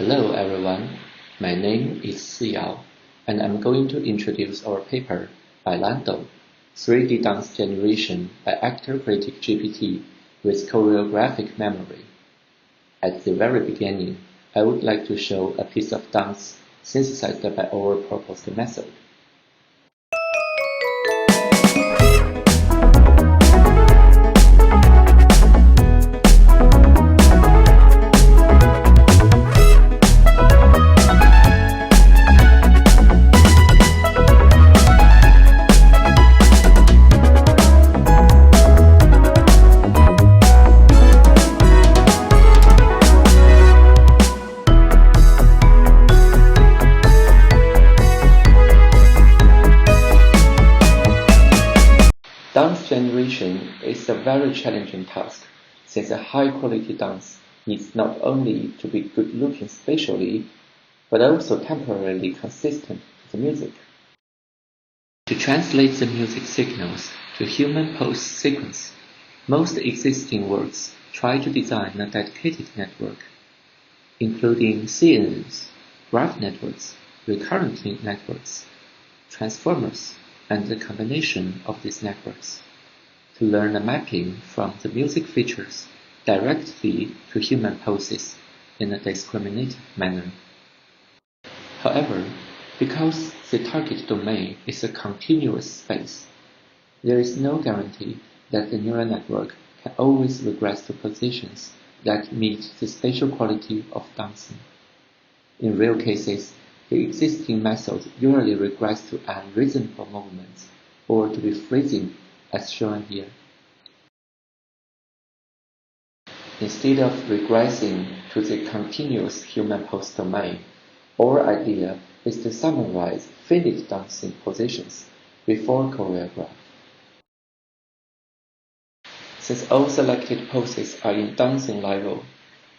Hello everyone, my name is Siyao, and I'm going to introduce our paper, Bailando, 3D Dance Generation by Actor Critic GPT with Choreographic Memory. At the very beginning, I would like to show a piece of dance synthesized by our proposed method. Dance generation is a very challenging task, since a high-quality dance needs not only to be good-looking spatially, but also temporally consistent with the music. To translate the music signals to human pulse sequence, most existing works try to design a dedicated network, including CNNs, graph networks, recurrent networks, transformers, and the combination of these networks, to learn a mapping from the music features directly to human pulses in a discriminative manner. However, because the target domain is a continuous space, there is no guarantee that the neural network can always regress to positions that meet the spatial quality of dancing. In real cases, the existing methods usually regress to unreasonable movements or to be freezing, as shown here. Instead of regressing to the continuous human pulse domain, our idea is to summarize finite dancing positions before choreograph. Since all selected poses are in dancing level,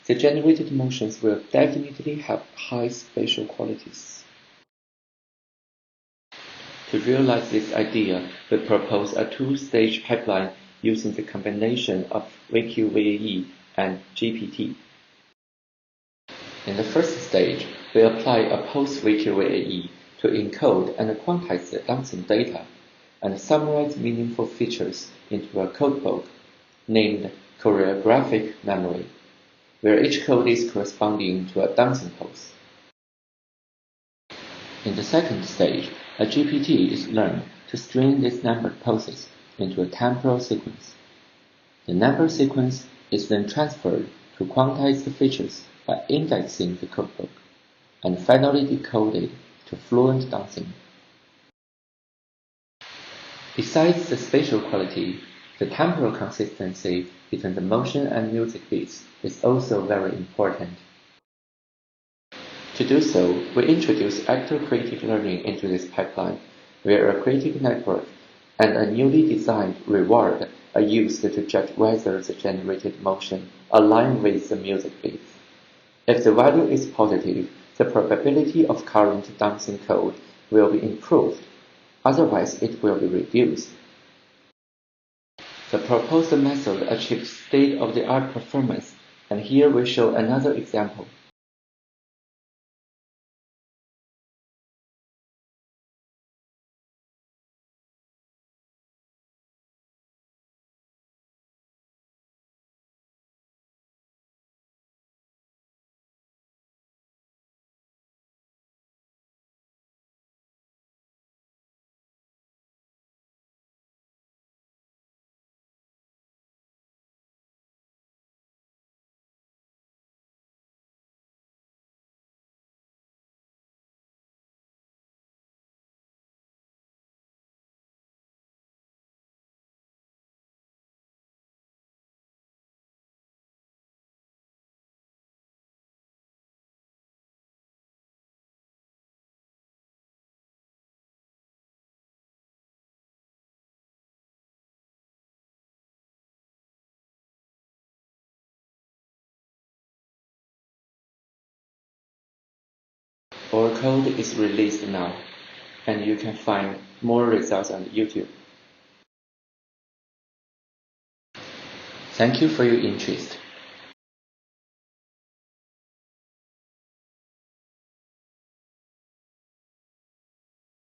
the generated motions will definitely have high spatial qualities. To realize this idea, we propose a two-stage pipeline using the combination of WACV and GPT. In the first stage, we apply a post-WACV to encode and quantize the dancing data and summarize meaningful features into a codebook named Choreographic Memory, where each code is corresponding to a dancing pose. In the second stage, a GPT is learned to string these numbered poses into a temporal sequence. The number sequence is then transferred to quantize the features by indexing the codebook, and finally decoded to fluent dancing. Besides the spatial quality, the temporal consistency between the motion and music beats is also very important. To do so, we introduce actor-critic learning into this pipeline, where a critic network and a newly designed reward are used to judge whether the generated motion aligns with the music beat. If the value is positive, the probability of current dancing code will be improved, otherwise it will be reduced. The proposed method achieves state-of-the-art performance, and here we show another example. Our code is released now, and you can find more results on YouTube. Thank you for your interest.